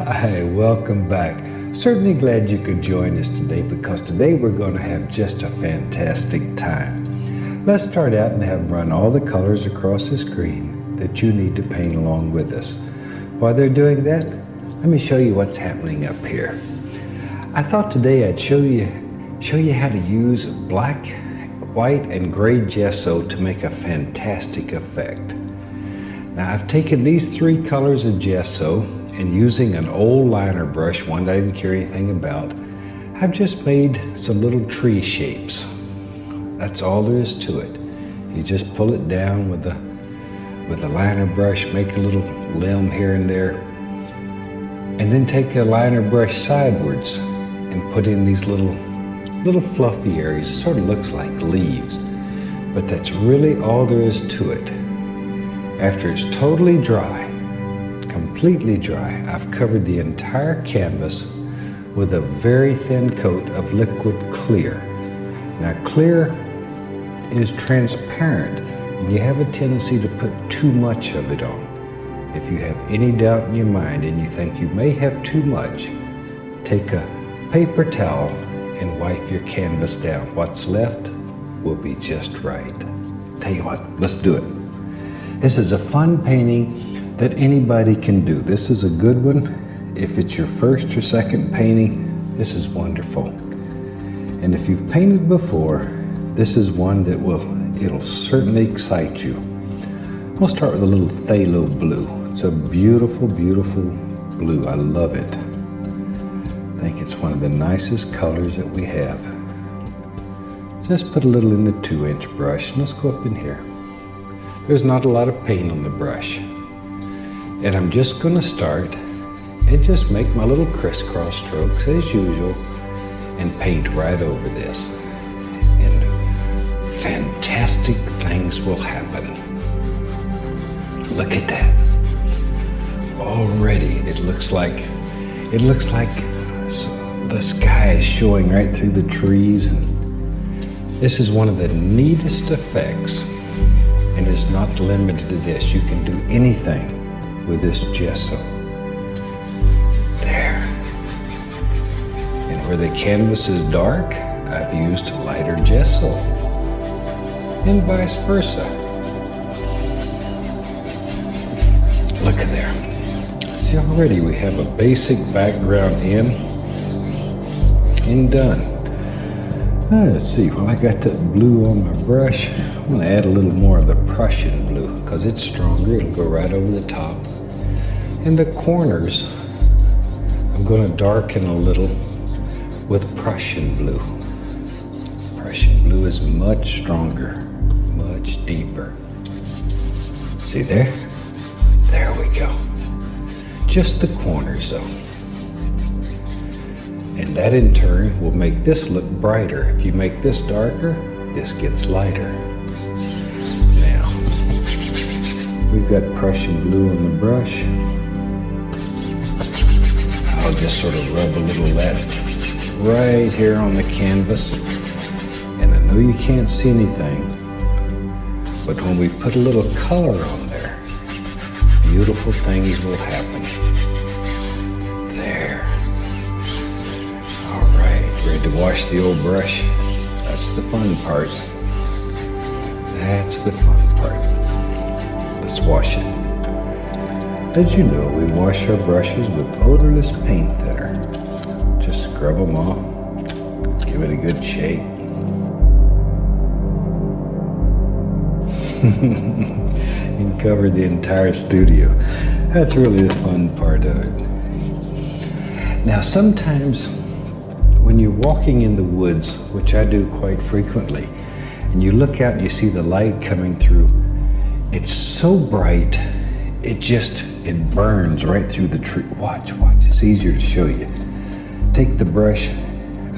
Hi, welcome back. Certainly glad you could join us today because today we're going to have just a fantastic time. Let's start out and have run all the colors across the screen that you need to paint along with us. While they're doing that, let me show you what's happening up here. I thought today I'd show you how to use black, white, and gray gesso to make a fantastic effect. Now I've taken these three colors of gesso and using an old liner brush, one that I didn't care anything about, I've just made some little tree shapes. That's all there is to it. You just pull it down with the liner brush, make a little limb here and there, and then take a liner brush sidewards and put in these little fluffy areas. It sort of looks like leaves, but that's really all there is to it. After it's totally dry, completely dry, I've covered the entire canvas with a very thin coat of liquid clear. Now clear is transparent and you have a tendency to put too much of it on. If you have any doubt in your mind and you think you may have too much, take a paper towel and wipe your canvas down. What's left will be just right. Tell you what, let's do it. This is a fun painting that anybody can do. This is a good one. If it's your first or second painting, this is wonderful. And if you've painted before, this is one that it'll certainly excite you. We'll start with a little phthalo blue. It's a beautiful, beautiful blue. I love it. I think it's one of the nicest colors that we have. Just put a little in the 2-inch brush and let's go up in here. There's not a lot of paint on the brush. And I'm just going to start and just make my little crisscross strokes as usual and paint right over this. And fantastic things will happen. Look at that. Already it looks like the sky is showing right through the trees. And this is one of the neatest effects. And it's not limited to this. You can do anything with this gesso. There. And where the canvas is dark, I've used lighter gesso. And vice versa. Look at there. See, already we have a basic background in and done. Let's see, well, I got that blue on my brush. I'm going to add a little more of the Prussian blue because it's stronger. It'll go right over the top. And the corners, I'm going to darken a little with Prussian blue. Prussian blue is much stronger, much deeper. See there? There we go. Just the corners though. And that in turn will make this look brighter. If you make this darker, this gets lighter. Now, we've got Prussian blue on the brush. I'll just sort of rub a little of that right here on the canvas. And I know you can't see anything, but when we put a little color on there, beautiful things will happen. There. All right, ready to wash the old brush? That's the fun part. That's the fun part. Let's wash it. As you know, we wash our brushes with odorless paint thinner. Just scrub them off, give it a good shake. And cover the entire studio. That's really the fun part of it. Now sometimes when you're walking in the woods, which I do quite frequently, and you look out and you see the light coming through, it's so bright, it burns right through the tree. Watch, it's easier to show you. Take the brush,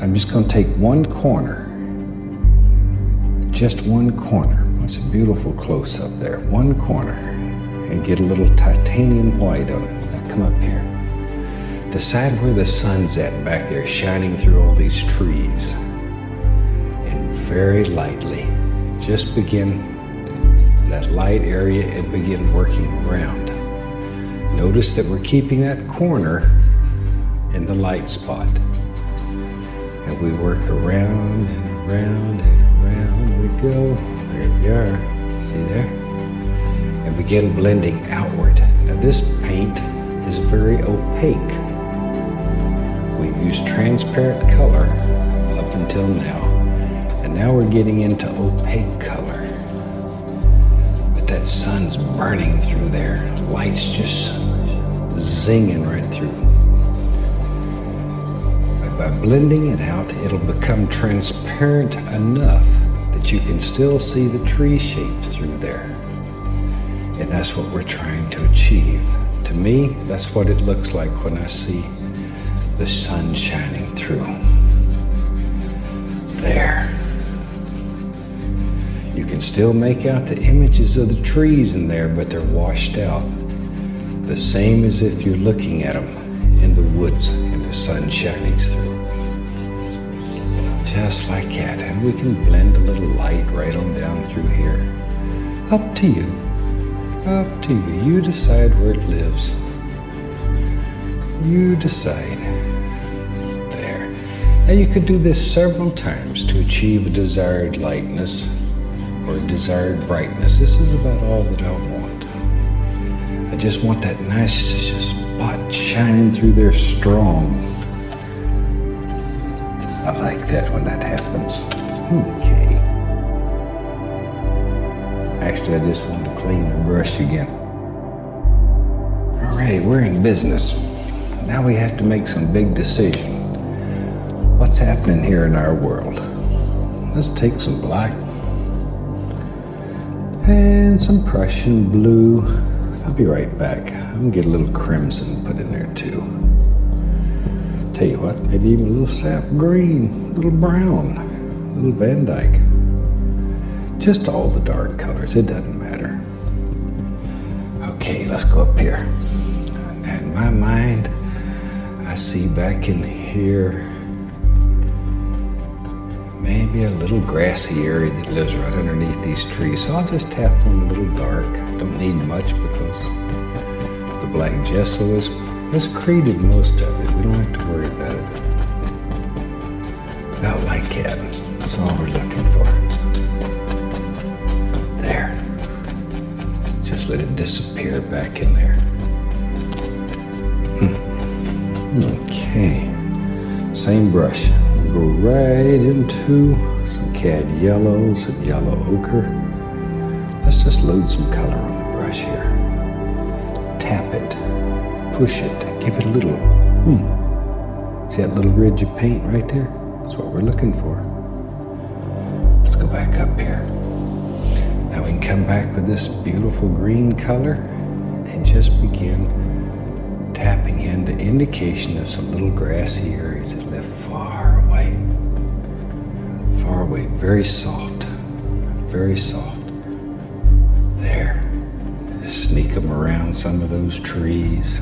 I'm just going to take one corner, just one corner. It's a beautiful close up there. One corner, and get a little titanium white on it. Now come up here. Decide where the sun's at back there, shining through all these trees. And very lightly, just begin that light area and begin working around. Notice that we're keeping that corner in the light spot. And we work around and around and around we go. There we are, see there? And begin blending outward. Now this paint is very opaque. We've used transparent color up until now. And now we're getting into opaque color. But that sun's burning through there. Light's just zinging right through. By blending it out, it'll become transparent enough that you can still see the tree shapes through there. And that's what we're trying to achieve. To me, that's what it looks like when I see the sun shining through. There. You can still make out the images of the trees in there, but they're washed out. The same as if you're looking at them in the woods and the sun shining through. Just like that. And we can blend a little light right on down through here. Up to you. Up to you. You decide where it lives. You decide. There. Now you could do this several times to achieve a desired lightness or desired brightness. This is about all that I want. I just want that nice spot shining through there strong. I like that when that happens. Okay. Actually, I just wanted to clean the brush again. All right, we're in business. Now we have to make some big decisions. What's happening here in our world? Let's take some black and some Prussian blue. I'll be right back. I'm gonna get a little crimson put in there too. Tell you what, maybe even a little sap green, a little brown, a little Van Dyke. Just all the dark colors, it doesn't matter. Okay, let's go up here. In my mind, I see back in here, maybe a little grassy area that lives right underneath these trees. So I'll just tap them a little dark. Don't need much because the black gesso has created most of it. We don't have to worry about it. About like that. That's all we're looking for. There. Just let it disappear back in there. Okay. Same brush. We'll go right into some cad yellow, some yellow ochre. Let's just load some color on the brush here. Tap it. Push it, give it a little, see that little ridge of paint right there? That's what we're looking for. Let's go back up here. Now we can come back with this beautiful green color and just begin tapping in the indication of some little grassy areas that live far away. Far away, very soft, very soft. There, sneak them around some of those trees.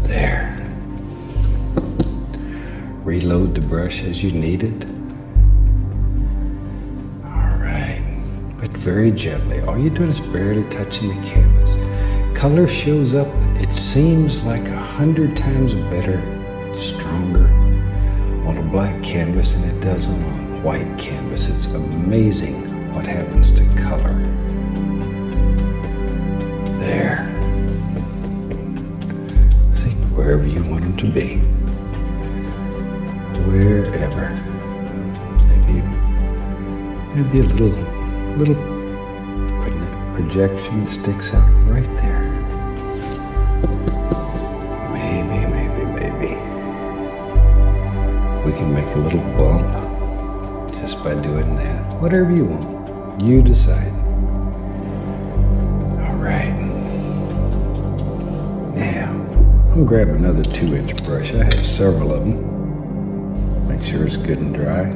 There. Reload the brush as you need it. All right. But very gently. All you're doing is barely touching the canvas. Color shows up, it seems like 100 times better, stronger on a black canvas than it does on a white canvas. It's amazing what happens to color. There. Wherever you want them to be. Wherever. Maybe a little projection sticks out right there. Maybe. We can make a little bump just by doing that. Whatever you want. You decide. I'm gonna grab another 2-inch brush. I have several of them. Make sure it's good and dry.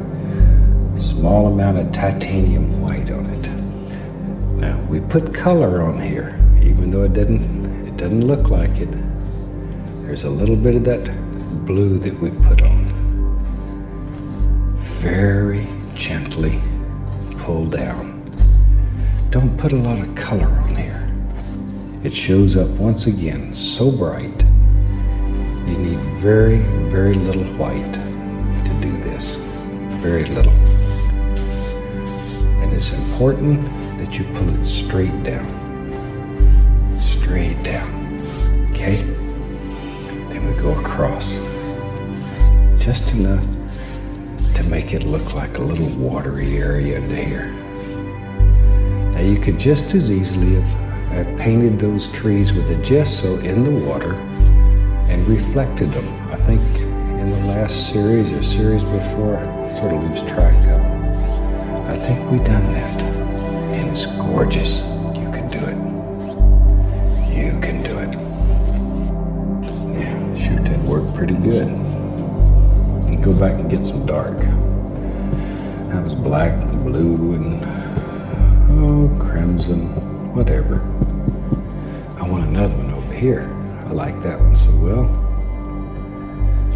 Small amount of titanium white on it. Now we put color on here, even though it doesn't look like it. There's a little bit of that blue that we put on. Very gently pull down. Don't put a lot of color on here. It shows up once again so bright. You need very, very little white to do this. Very little. And it's important that you pull it straight down. Straight down. Okay? Then we go across. Just enough to make it look like a little watery area under here. Now you could just as easily have painted those trees with the gesso in the water and reflected them. I think in the last series or series before, I sort of lose track of them. I think we done that, and it's gorgeous. You can do it. You can do it. Yeah, shoot, that worked pretty good. And go back and get some dark. That was black, and blue, and crimson, whatever. I want another one over here. I like that one so well.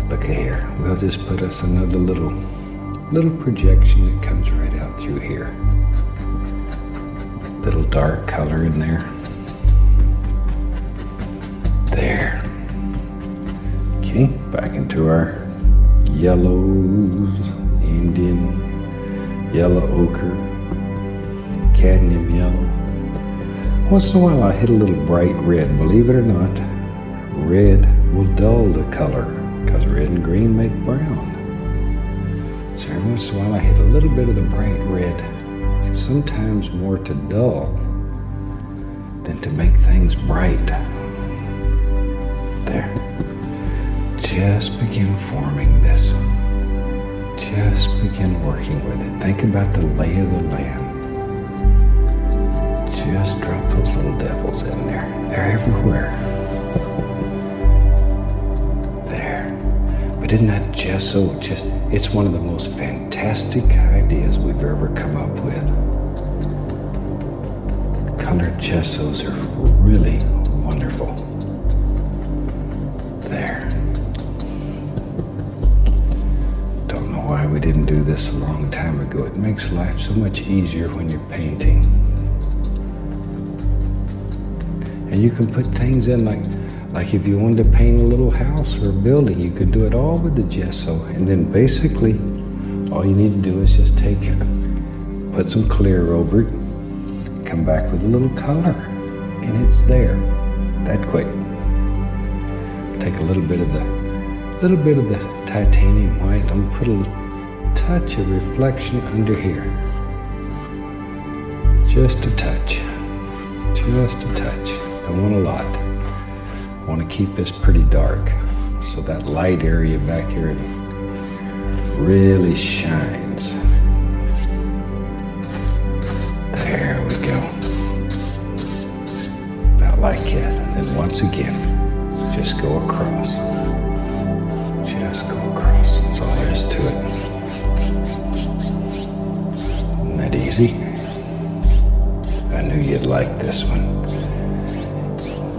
Look at here. We'll just put us another little projection that comes right out through here. Little dark color in there. There. Okay, back into our yellows, Indian, yellow ochre, cadmium yellow. Once in a while I hit a little bright red. Believe it or not, red will dull the color because red and green make brown. So every once in a while I hit a little bit of the bright red. It's sometimes more to dull than to make things bright. There. Just begin forming this. Just begin working with it. Think about the lay of the land. Just drop those little devils in there. They're everywhere. There. But isn't that gesso it's one of the most fantastic ideas we've ever come up with. Colored gessos are really wonderful. There. Don't know why we didn't do this a long time ago. It makes life so much easier when you're painting. And you can put things in like if you wanted to paint a little house or a building, you could do it all with the gesso. And then basically, all you need to do is just put some clear over it, come back with a little color, and it's there. That quick. Take a little bit of the titanium white. I'm gonna put a touch of reflection under here. Just a touch. Just a touch. Don't want a lot. I want to keep this pretty dark so that light area back here really shines. There we go. About like it. And then once again, just go across. Just go across. That's all there is to it. Isn't that easy? I knew you'd like this one.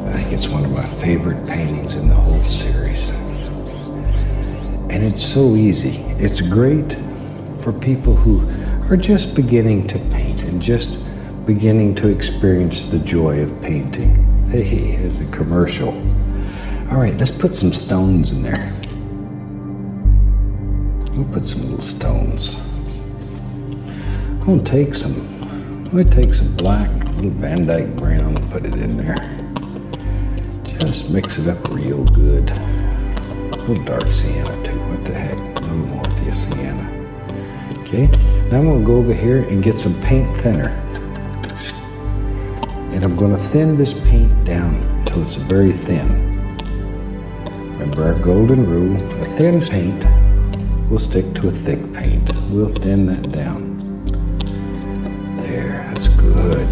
I think it's one of my favorite paintings in the whole series. And it's so easy. It's great for people who are just beginning to paint and just beginning to experience the joy of painting. Hey, here's a commercial. All right, let's put some stones in there. We'll put some little stones. I'm gonna take some black, a little Van Dyke brown, and put it in there. Just mix it up real good. A little dark sienna too, what the heck? A little more of the sienna. Okay, now I'm gonna go over here and get some paint thinner. And I'm gonna thin this paint down until it's very thin. Remember our golden rule, a thin paint will stick to a thick paint. We'll thin that down. There, that's good.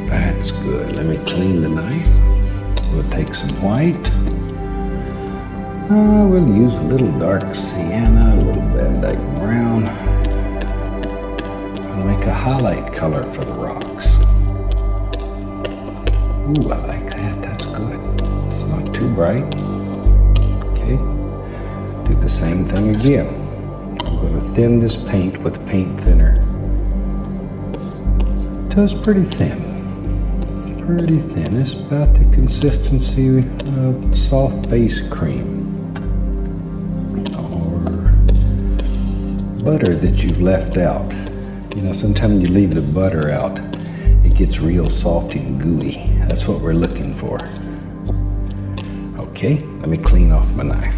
That's good. Let me clean the knife. We'll take some white. We'll use a little dark sienna, a little Van Dyke brown. We'll make a highlight color for the rocks. Ooh, I like that. That's good. It's not too bright. Okay. Do the same thing again. I'm going to thin this paint with paint thinner till it's pretty thin. pretty thin. It's about the consistency of soft face cream or butter that you've left out. You know, sometimes you leave the butter out, it gets real salty and gooey. That's what we're looking for. Okay, let me clean off my knife.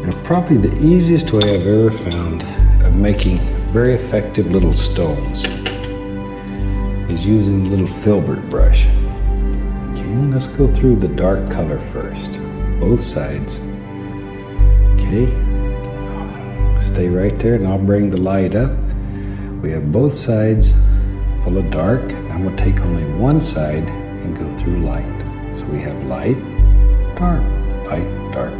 Now, probably the easiest way I've ever found of making very effective little stones is using a little filbert brush. Okay, let's go through the dark color first, both sides. Okay, stay right there and I'll bring the light up. We have both sides full of dark. I'm going to take only one side and go through light. So we have light, dark, light, dark.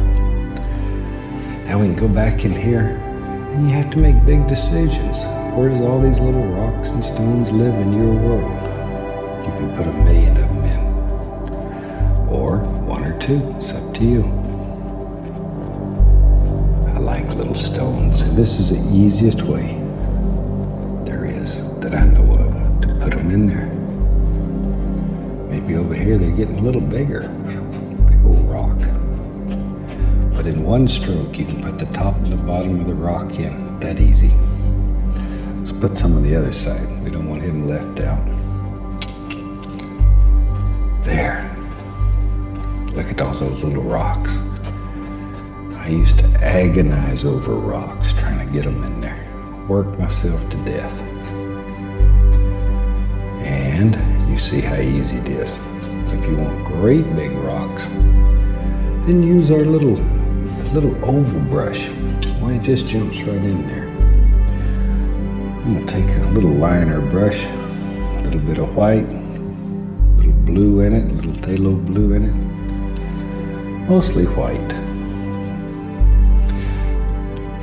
Now we can go back in here and you have to make big decisions. Where does all these little rocks and stones live in your world? You can put 1,000,000 of them in, or 1 or 2, it's up to you. I like little stones. This is the easiest way there is that I know of to put them in there. Maybe over here they're getting a little bigger, big old rock. But in one stroke you can put the top and the bottom of the rock in, that easy. Let's put some on the other side. We don't want him left out. There. Look at all those little rocks. I used to agonize over rocks trying to get them in there. Work myself to death. And you see how easy it is. If you want great big rocks, then use our little oval brush. Why, it just jumps right in there. I'm going to take a little liner brush, a little bit of white, a little blue in it, a little phthalo blue in it, mostly white.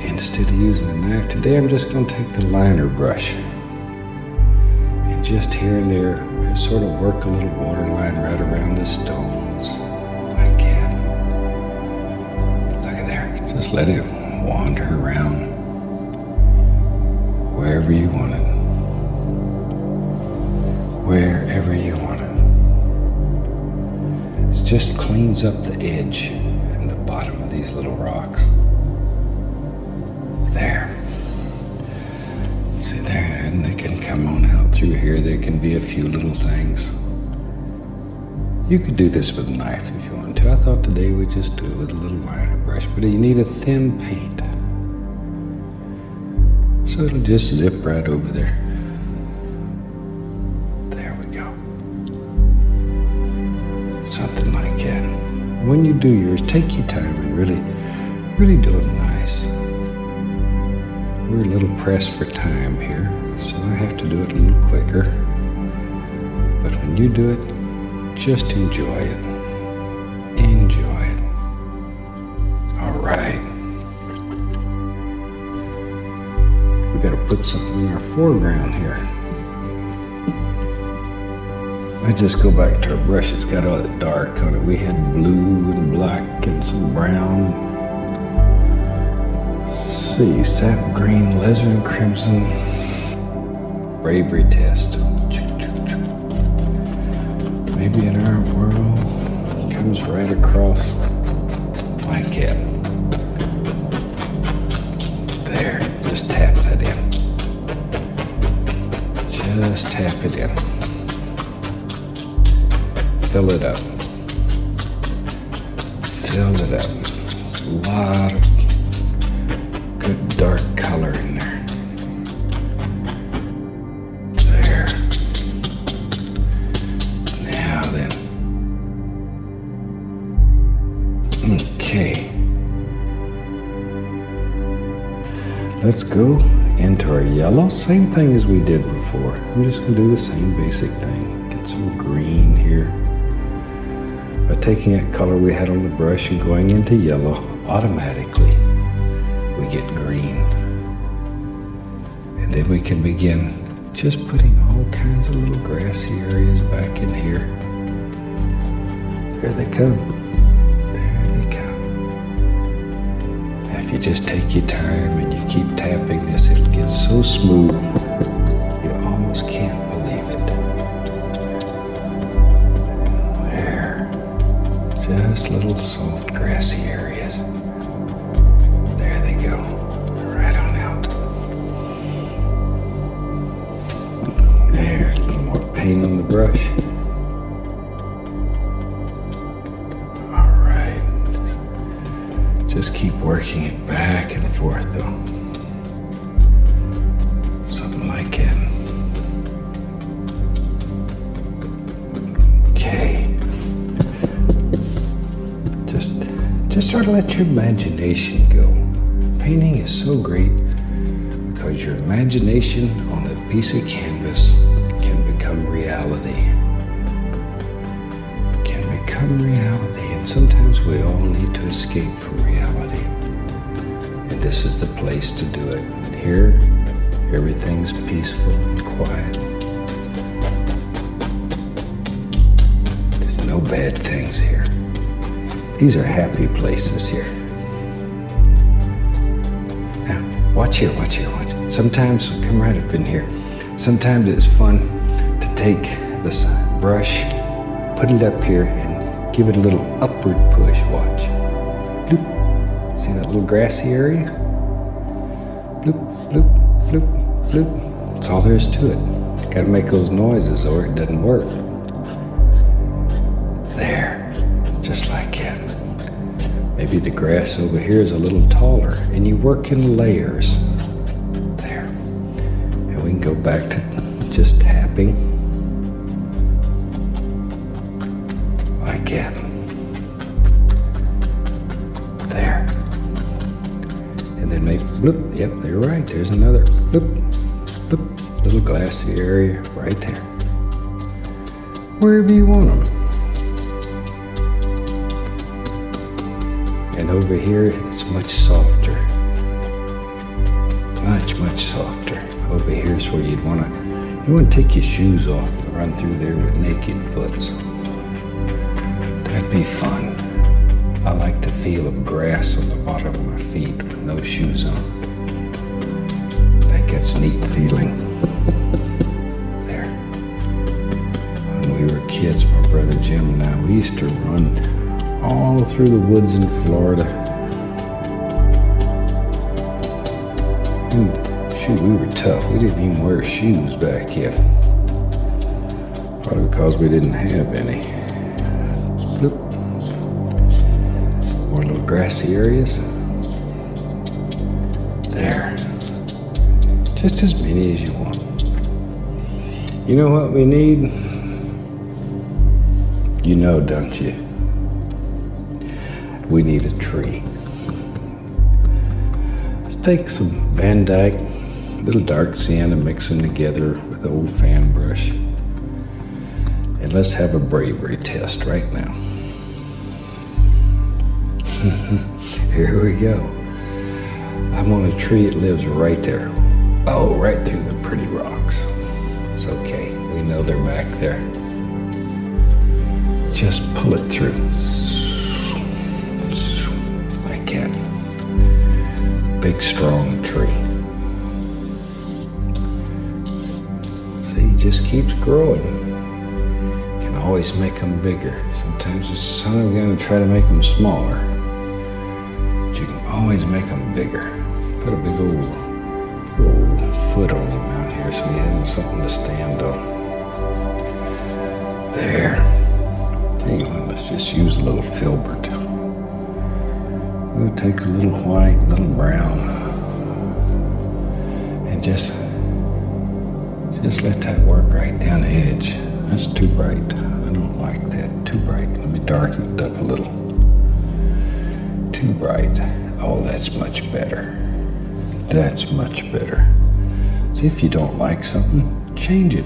Instead of using a knife today, I'm just going to take the liner brush and just here and there, just sort of work a little water line right around the stones, like that. Look at there, just let it wander around wherever you want it. Wherever you want it. It just cleans up the edge and the bottom of these little rocks. There. See there, and they can come on out through here. There can be a few little things. You could do this with a knife if you want to. I thought today we'd just do it with a little liner brush, but you need a thin paint. So it'll just zip right over there. There we go. Something like that. When you do yours, take your time and really do it nice. We're a little pressed for time here, so I have to do it a little quicker. But when you do it, just enjoy it. Enjoy it. All right. We got to put something in our foreground here. Let's just go back to our brush. It's got all the dark on it. We had blue and black and some brown. Let's see, sap green, leather and crimson. Bravery test. Maybe in our world, it comes right across like that. There, just tap that in. Just tap it in. Fill it up. Fill it up. A lot of good dark color in there. There. Now then. Okay. Let's go into our yellow. Same thing as we did before. I'm just going to do the same basic thing. Get some green here. By taking that color we had on the brush and going into yellow, automatically we get green. And then we can begin just putting all kinds of little grassy areas back in here. Here they come. There they come. Now if you just take your time and you keep tapping this, it'll get so smooth you almost can't believe it. Just little soft grassy areas. There they go. Right on out. There, a little more paint on the brush. All right. Just keep working it back and forth though. Something like that. Okay. Just sort of let your imagination go. Painting is so great because your imagination on that piece of canvas can become reality. Can become reality, and sometimes we all need to escape from reality. And this is the place to do it. Here, everything's peaceful and quiet. There's no bad things here. These are happy places here. Now, watch here, watch here, watch. Sometimes, come right up in here. Sometimes it's fun to take this brush, put it up here, and give it a little upward push. Watch. Bloop. See that little grassy area? Bloop, bloop, bloop, bloop. That's all there is to it. Gotta make those noises or it doesn't work. There, just like that. Maybe the grass over here is a little taller and you work in layers. There. And we can go back to just tapping. Like that. There. And then maybe, bloop, yep, you're right, there's another, bloop, bloop, little glassy area right there. Wherever you want them. And over here, it's much softer. Much, much softer. Over here is where you want to take your shoes off and run through there with naked foots. That'd be fun. I like the feel of grass on the bottom of my feet with no shoes on. I think that's a neat feeling. There. When we were kids, my brother Jim and I, we used to run all through the woods in Florida. And shoot, we were tough. We didn't even wear shoes back then. Probably because we didn't have any. Bloop. More little grassy areas. There. Just as many as you want. You know what we need? You know, don't you? We need a tree. Let's take some Van Dyke, a little dark sienna, mix them together with the old fan brush. And let's have a bravery test right now. Here we go. I'm on a tree that lives right there. Oh, right through the pretty rocks. It's okay, we know they're back there. Just pull it through. Big strong tree. See, it just keeps growing. You can always make them bigger. Sometimes the sun is going to try to make them smaller, but you can always make them bigger. Put a big old foot on him out here so he has something to stand on. There. Hang on, let's just use a little filbert. We'll take a little white, a little brown, and just let that work right down the edge. That's too bright. I don't like that. Too bright. Let me darken it up a little. Too bright. Oh, that's much better. That's much better. So if you don't like something, change it.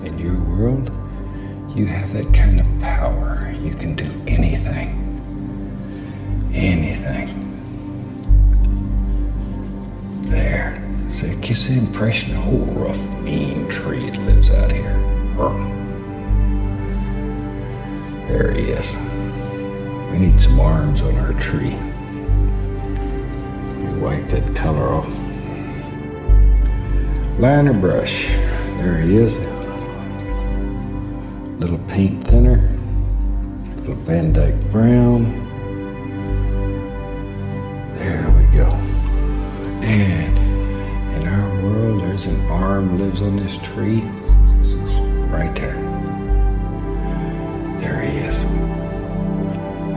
In your world, you have that kind of power. You can do anything. Anything. There. So it gives the impression of a whole rough, mean tree that lives out here. There he is. We need some arms on our tree. We wipe that color off. Liner brush. There he is. Little paint thinner. Van Dyke brown. There we go. And in our world, there's an arm lives on this tree. Right there. There he is.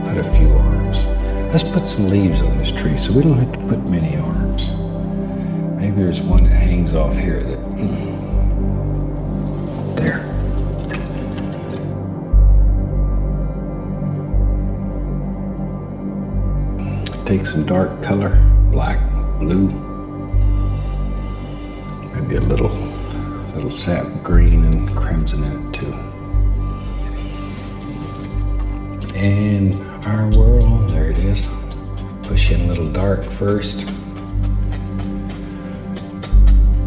Put a few arms. Let's put some leaves on this tree so we don't have to put many arms. Maybe there's one that hangs off here that, there. Take some dark color, black, blue, maybe a little sap green and crimson in it too. And our world, there it is. Push in a little dark first.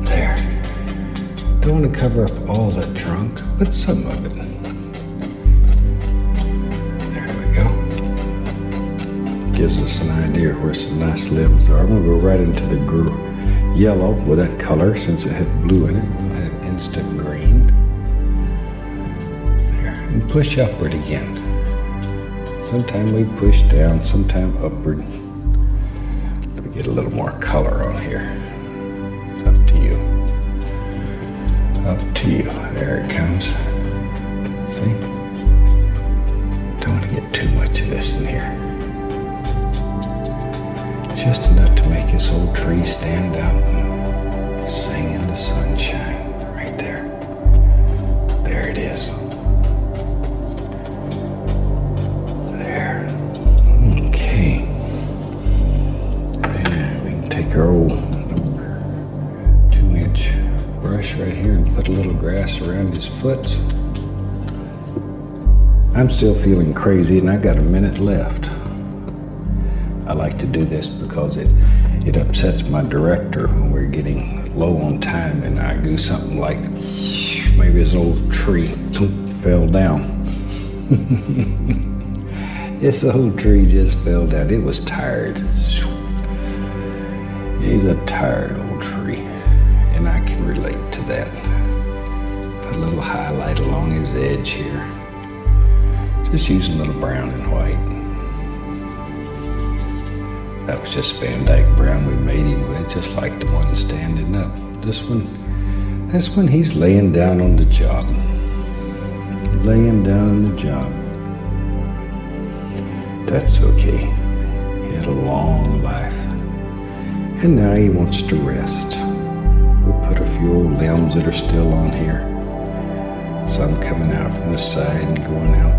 There. Don't want to cover up all the trunk, but some of it. There we go. Gives us an idea where some nice limbs are. I'm going to go right into the yellow with that color since it had blue in it. We'll have instant green. There. And push upward again. Sometimes we push down, sometimes upward. Let me get a little more color on here. It's up to you. Up to you. There it comes. See? Don't want to get too much of this in here. Just enough to make this old tree stand out and sing in the sunshine. Right there. There it is. There. Okay. And we can take our old 2-inch brush right here and put a little grass around his foot. I'm still feeling crazy and I got a minute left. I like to do this because it upsets my director when we're getting low on time and I do something like maybe this old tree fell down. This old tree just fell down. It was tired. He's a tired old tree and I can relate to that. Put a little highlight along his edge here. Just using a little brown and white. That was just Van Dyke brown we made him with, just like the one standing up. This one he's laying down on the job. Laying down on the job. That's okay. He had a long life. And now he wants to rest. We'll put a few old limbs that are still on here. Some coming out from the side and going out.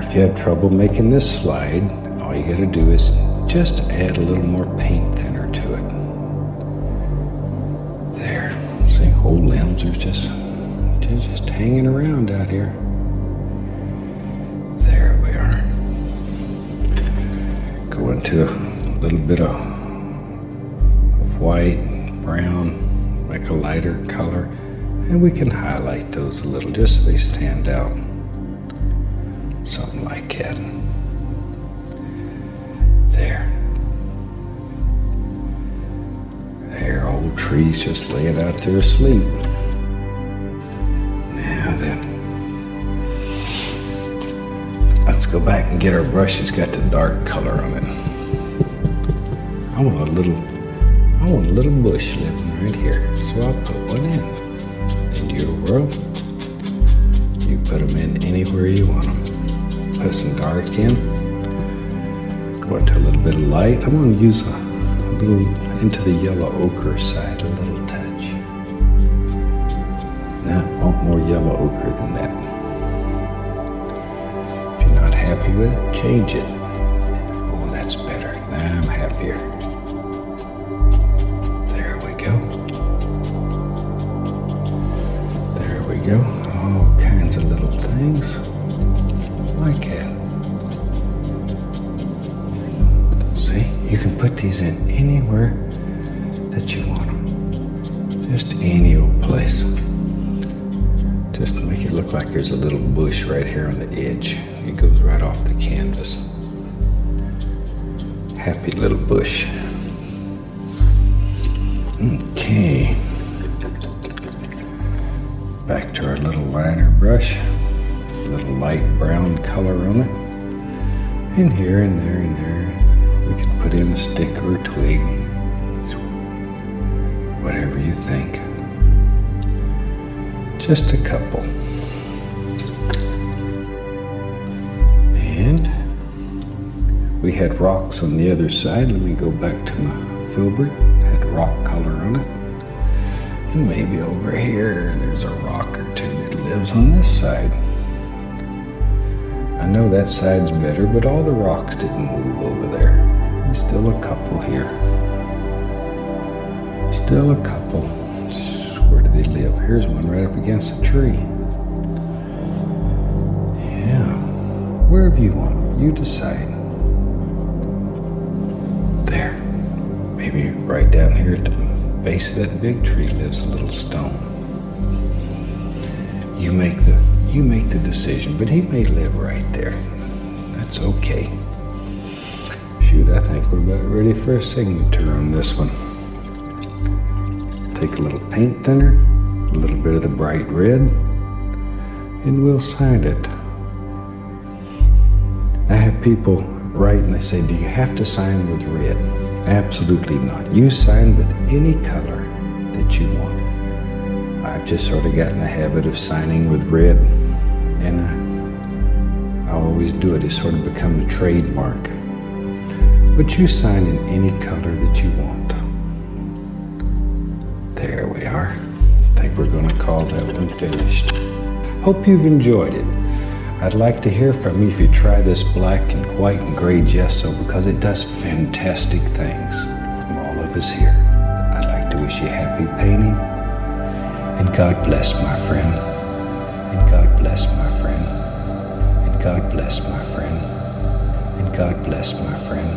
If you have trouble making this slide, all you gotta do is just add a little more paint thinner to it. There, see, old limbs are just hanging around out here. There we are. Go into a little bit of white, brown, make a lighter color, and we can highlight those a little just so they stand out. Something like that. There. There, old trees just laying out there asleep. Now then, let's go back and get our brush. It's got the dark color on it. I want a little bush living right here, so I'll put one in your world. You put them in anywhere you want them. Put some dark in. Go into a little bit of light. I'm going to use a little into the yellow ochre side, a little touch. Now, I want more yellow ochre than that. If you're not happy with it, change it. Oh, that's better. Now I'm happier. There we go. There we go. All kinds of little things. Like that. See, you can put these in anywhere that you want them. Just any old place. Just to make it look like there's a little bush right here on the edge. It goes right off the canvas. Happy little bush. Okay. Back to our little liner brush. little light brown color on it. And here and there and there, we can put in a stick or a twig, whatever you think. Just a couple. And we had rocks on the other side. Let me go back to my filbert. Had rock color on it. And maybe over here, there's a rock or two that lives on this side. I know that side's better, but all the rocks didn't move over there. There's still a couple here. Still a couple. Where do they live? Here's one right up against a tree. Yeah. Wherever you want them, you decide. There. Maybe right down here at the base of that big tree lives a little stone. You make the decision, but he may live right there. That's okay. Shoot, I think we're about ready for a signature on this one. Take a little paint thinner, a little bit of the bright red, and we'll sign it. I have people write and they say, do you have to sign with red? Absolutely not. You sign with any color that you want. I've just sort of gotten the habit of signing with red, and I always do it. It's sort of become a trademark. But you sign in any color that you want. There we are. I think we're going to call that one finished. Hope you've enjoyed it. I'd like to hear from you if you try this black and white and gray gesso, because it does fantastic things from all of us here. I'd like to wish you happy painting, and God bless my friend, and God bless my friend, and God bless my friend, and God bless my friend.